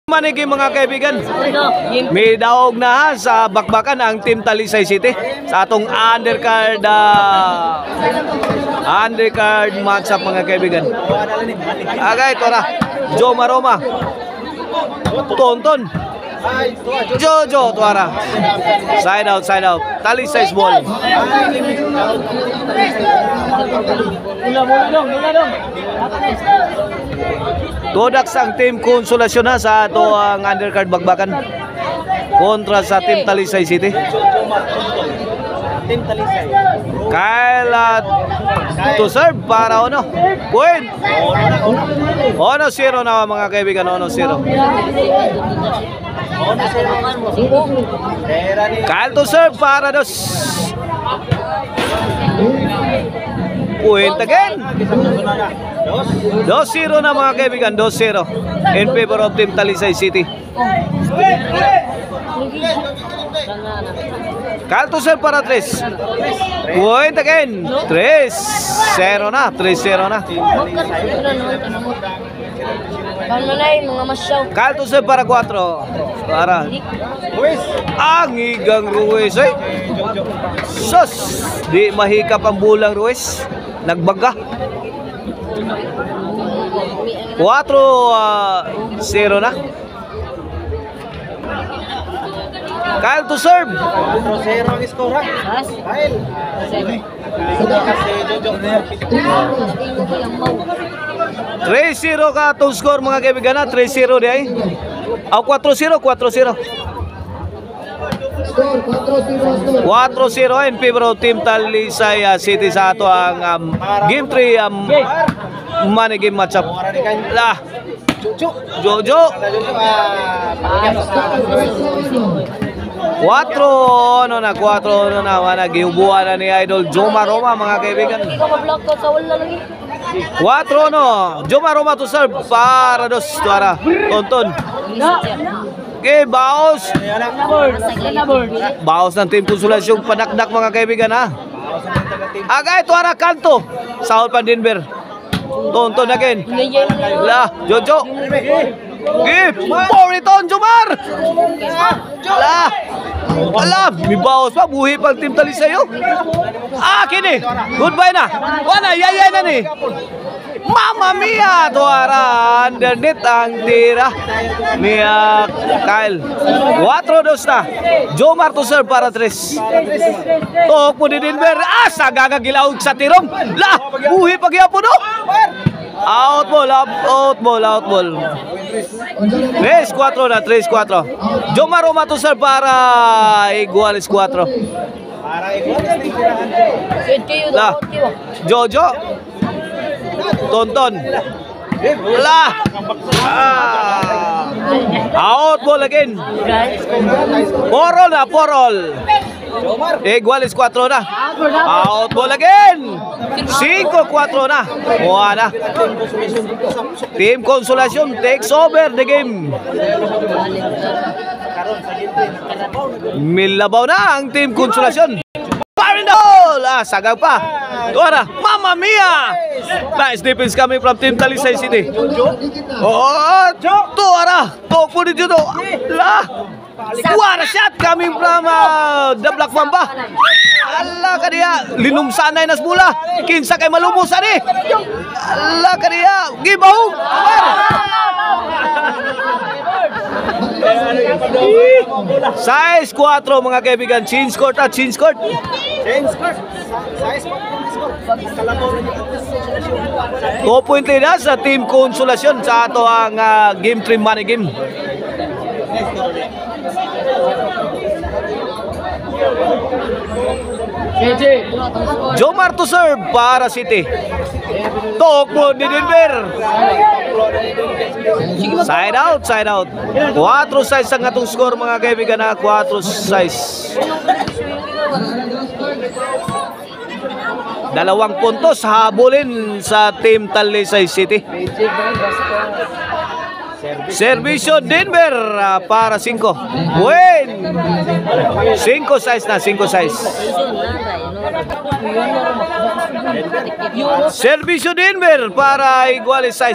Manigi mga kaibigan, may daog na sa bakbakan ang Team Talisay City sa atong undercard matchup mga kaibigan. Agay, tora Joma Roma Tonton Jojo tuara side out Talisay's ball. Todak sang Team Konsolasyon na sa ato ang undercard bagbakan kontra sa Team Talisay City. Team Talisay Kyle to serve para ono point 1-0 na mga kaibigan. 1-0 Kyle to serve para dos point again. 2-0 na mga kaibigan. 2-0 in favor of Team Talisay City. Kyle to serve para 3 point again. 3-0 na. 3-0 na. Kyle to serve para 4 para ang igang Ruiz. Sus, di mahikap ang bulang Ruiz. Nagbaga 4-0 na. Kyle to serve 4-0 ang score ha. Kyle 3-0 ka itong score mga kaibigan na. 3-0 di ay 4-0 in favor of Team Talisay City sa ato ang game 3 money game matchup. Lah Jojo 4-0 na mana giubuan na ni Idol Joma Roma mga kaibigan. 4-0 Joma Roma to serve para dos tuara Tonton. Okay, baos ng Team Konsolasyon panakdak mga kaibigan ha. Agay tuara kanto Saul Pandinber. Tonton again. Lah Jojo give Poriton Jomar. Lah alam mi baos pa buhi pang Team Talisay kini goodbye na wala yaya na ni. Mamma mia tuara underneath ang tira ni Kyle. 4-2 na. Jomar to serve para 3. Tok po ni Denver. Sagagag gilaog sa tirong. Lah buhi pagyapon out ball 3-4 na. 3-4 Joma Roma to serve para Iguales 4. Lah Jojo Tonton lah out ball again. Porol Iguales 4 na. Out ball again. 5-4 na. Muha na. Team Konsolasyon takes over the game. Milabaw na ang Team Konsolasyon. Parindol! Sagag pa. Tuara, Mamma mia! Nice defense coming from Team Talisay City. Tuara, topo ni Judo. What a shot coming from the Black Mamba. Allah ka diya, linumsanay nas mula. Kinsa kay malumusan ni. Allah ka diya, gibaw. Size 4 mga kaibigan, change court. Size 4 2 point lead sa Team Konsolasyon sa ato ang game 3 money game. Jomar to serve para City. Tok mo ni Denver. Side out 4-6 ang atong score mga kaibigan na. 4-6 2 puntos habulin sa Team Talisay City. Servisyo Denver para 5. Win 5-6 na. 5-6 Servisyo Denver para igualize.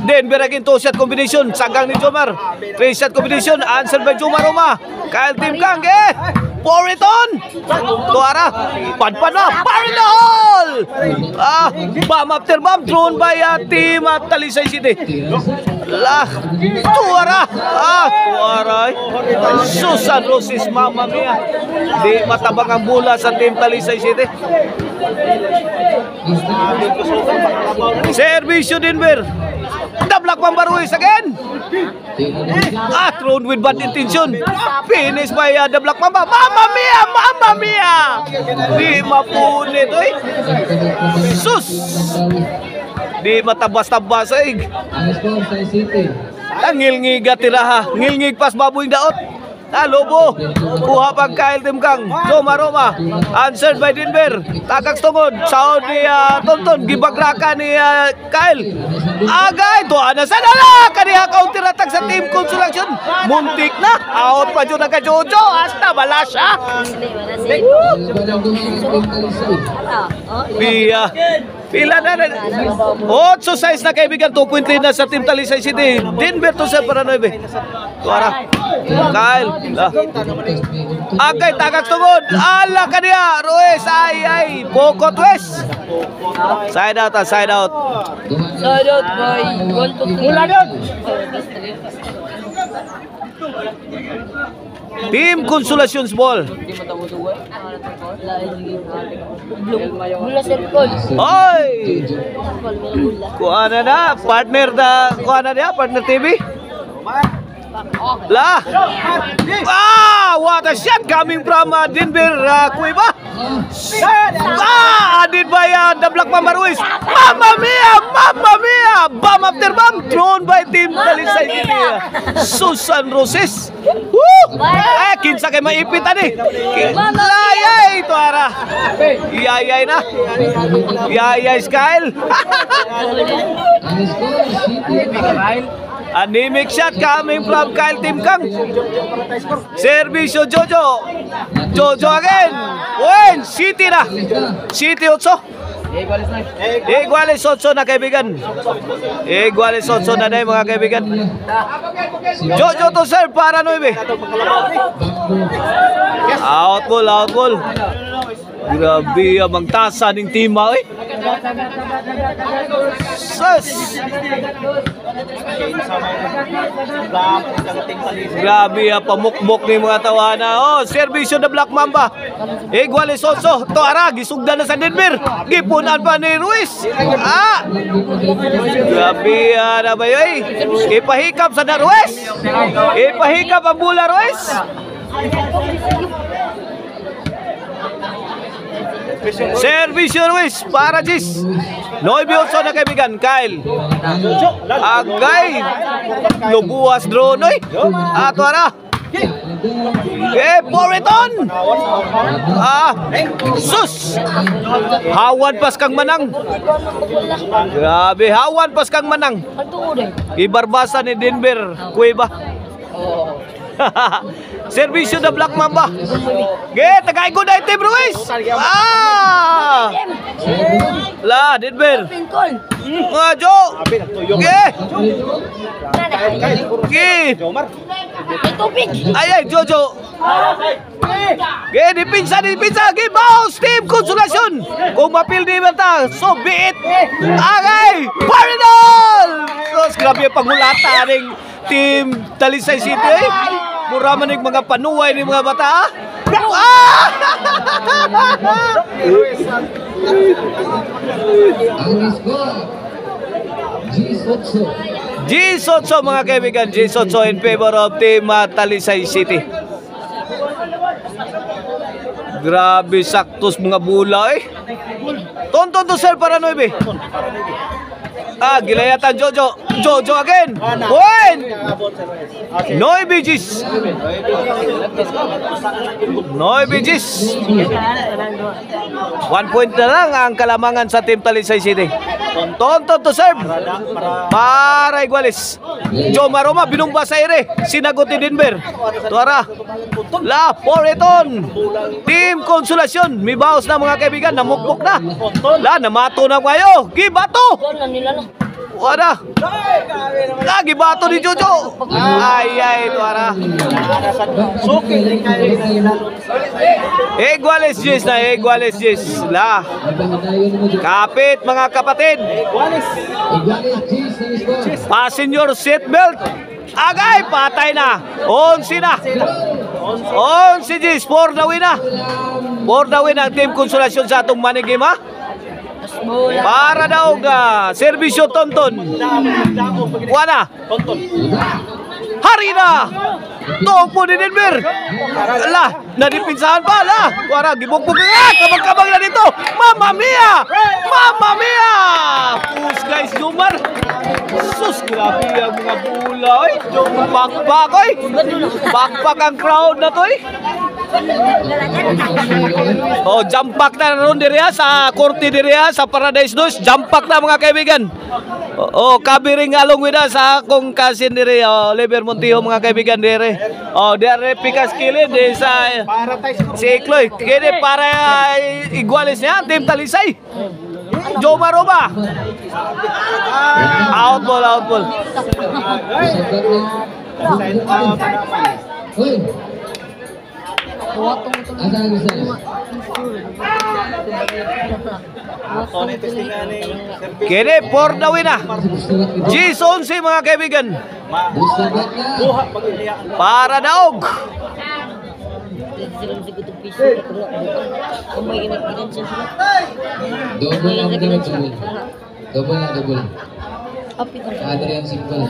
Denver again 2-shot combination. Sagang ni Jomar. 3-shot combination. Answered by Jomar Roma. Kyle Tim Kang. Poriton. Tuara. Padpan na. Parinol. Bomb after bomb. Thrown by team at Talisay City. Lah. Tuara. Tuara. Susan Roses. Mama mia. Di matabang ang bola sa team Talisay City. Servisyo Denver. Dablak Pambaruis again. Thrown with bad intention. Finish by Dablak Pamba. Mama mia! Mama mia! Di mapunit. Sus! Di matabas-tabas. Ngilngiga tiraha. Ngilngig pas baboy daot. Lobo. Kuha pag Kyle Tim Kang. Jomar Roma. Answered by Denver. Tagaks tungod. Saud ni Tonton. Gibagraka ni Kyle. Agay. Tuwa na sa dala. Kaniha counter attack sa team Construction. Muntik na. Out pa dyan na ka Jojo. Hasta bala siya. Biya. Pila na rin. 8-6 na kaibigan. 2.3 na sa team Talisay City. Denver to sa para 9. Tuara. Kyle. Agay tagak tungod. Ala kaniya. Ruiz. Ay. Pokot West. Side out. Side out boy. Mula doon. Team Consolation's ball. Oy! Kuha na. Partner Partner TV. Lah. What a shot coming from Denver Cueva. Added by Dablak Pambaruis. Mamma mia! Bomb after bomb thrown by team Talisay City. Susan Roses. Kinsa kay maipit ani. Layay to ara. Yayay na. Yayay Kyle. Anemic shot coming from Kyle Tim Kang. Servisyo Jojo. Jojo again. Win. City na. City 8. Iguales 8 na kaibigan. Iguales 8 na na mga kaibigan. Jojo to serve para 9. Out goal. Grabe ang tasa ng tima Sus! Grabe pamukbok ni mga tawana. Servisyo na Black Mamba. Iguales 8. Tuara, gisugdan na sa Denver. Gipunan pa ni Ruiz. Grabe na ba yun? Ipahikap sa na Ruiz. Ipahikap ang bola Ruiz. Servisyo Ruiz para Gis. 9-8 na kaibigan. Kyle. Agay. Lubuas drone. Tuara. Poriton. Sus. Hawan pas kang manang. Grabe. Hawan pas kang manang. Ibarbasa ni Denver Cueva. Servisyo na Black Mamba. Tagay ko na Team Ruiz. La, Denver. Jo. Ay, Jojo. Dipinsa. Bounce Team Consolation. Kung mapil di bata, so be it. Agay. Parinol. Sos, grabe yung pangulata ng Team Talisay City. Mura man yung mga panuway ng mga bata. G8 mga kaibigan. G8 in favor of Team Talisay City. Grabe saktos mga bula Tonton to sir para 9. Gilayatan Jojo. Jojo again. Point. Noy Bijis. Noy Bijis. 1 point na lang ang kalamangan sa Team Talisay City. Tonton to serve. Para Iguales. Joe Maroma binumba sa ere. Sinagot ni Denver. Tuara. La Poreton. Team Konsolasyon. May baos na mga kaibigan. Namukbok na. La namato na kayo. Gibato. Wala. Lagi bato ni Jojo. Ay, tuara. Iguales Jis na, Iguales Jis. La. Kapit mga kapatid. Passenger seatbelt. Agay, patay na. 11 na. 11 Jis, for the win na. For the win ang Team Konsolasyon sa atong money game ha. Para daw serbisyo Tonton. Wala. Hari na. Tuog po ni Denver. Ala, nadipinsahan pa. Ala, wala, gibugbog na. Kabang-kabang na dito. Mamma mia! Mamma mia! Push guys, Jomar. Sus, grabe ang mga bula. Bakbak, oy. Bakbak ang crowd na to, eh. Oh, jump pack na ron diri sa korte diri sa Paradise Dos. Jump pack na mga kaibigan. Oh, kabiring along with us sa akong kasin diri, Oliver Montijo mga kaibigan diri. Oh, dere pikas kilid sa si Ikloy. Kini para Iguales niya, Team Talisay. Joe Maroma. Out ball. Kini for the win na. G11 mga kaibigan. Para daog. Double. Adrian Simple.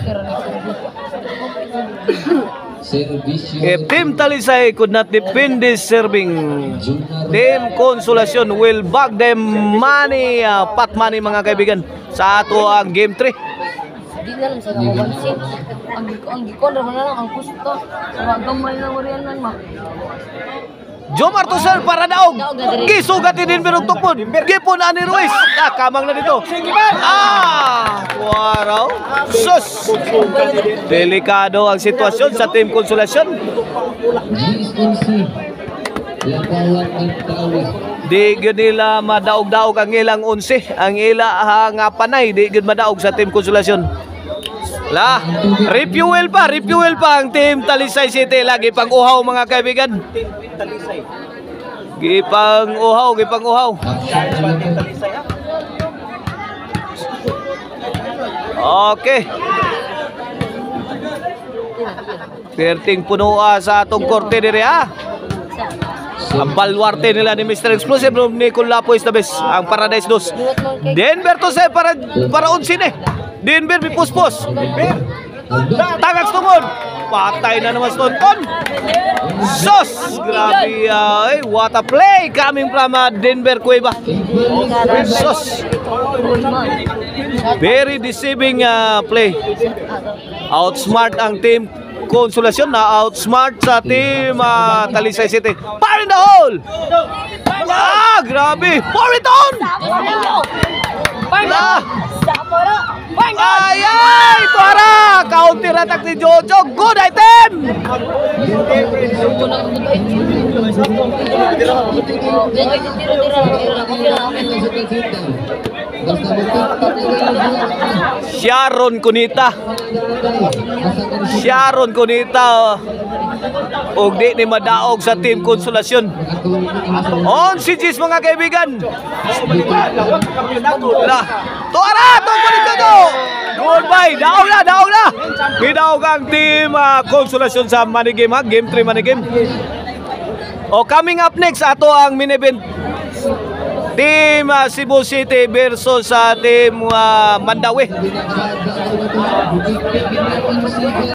If Team Talisay could not defend this serving, Team Konsolasyon will bag them money, pot money mga kaibigan sa ato ang game 3. Di na lang sa kapansin. Ang gikon naman na lang ang gusto. Sa gamay na marianan ma. Jomar to sir para daog. Gisugat din pero tukpon. Gipon ani Ruiz. Kamang na dito. Waraw. Sus. Delikado ang sitwasyon sa Team Konsolasyon. Di gyud nila madaog-daog ang ilang 11. Ang ila nga panay di gyud madaog sa Team Konsolasyon. La, refuel pa ang Team Talisay City. Lagi pang uhaw mga kaibigan. Gipang uhaw. Okay. Perting puno sa atong korte dire ha. Ang balwarte nila ni Mr. Explosive Nicol Lapoy Estabes ang Paradise Dos. Denver to say para 11 Denver may puspos. Tagaks tumon. Patay na naman Tonton. Sus! Grabe, what a play coming from Denver Cueva. Sus! Very deceiving play. Outsmart ang Team Konsolasyon na outsmart sa Team Talisay City. Fire in the hole! Grabe! Pour it on! Para! Counter attack ni Jojo. Good item! Sharon Cunita. Og di ni madaog sa Team Konsolasyon. On si Gis mga kaibigan. Tuara! Tungkol ito to! Goodbye! Daog na! Bidaog ang Team Konsolasyon sa money game ha. Game 3 money game. Coming up next, ato ang main event. Team Cebu City versus Team Mandawi.